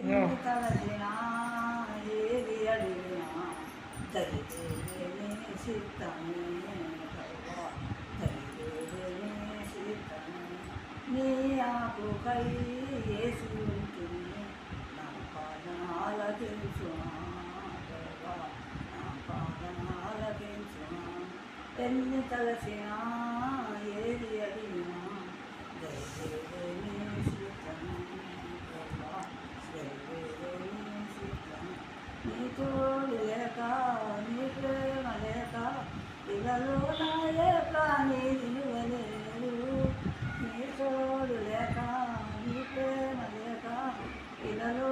ఎన్ని తలచినా ఏది అడిగినా జరిగేదేనే చిత్తమే ప్రభా, జరిగేదేనే చిత్తమే. నీ ఆకుకై యేసు ఉంటుంది, నా పాదనాలకించుమా ప్రభా, నా పాదనాలకించుమా. ఎన్ని తలచినా ఏది అడిగినా జరిగేదేనే చిత్తమే ప్రభా, జరిగేదేనే చిత్తమే. నీ తోడు లేక నీ ప్రేమ లేక ఇలలో నా లేక నీ నిలువలేదు. నీ తోడు లేక నీ ప్రేమ లేక ఇలలో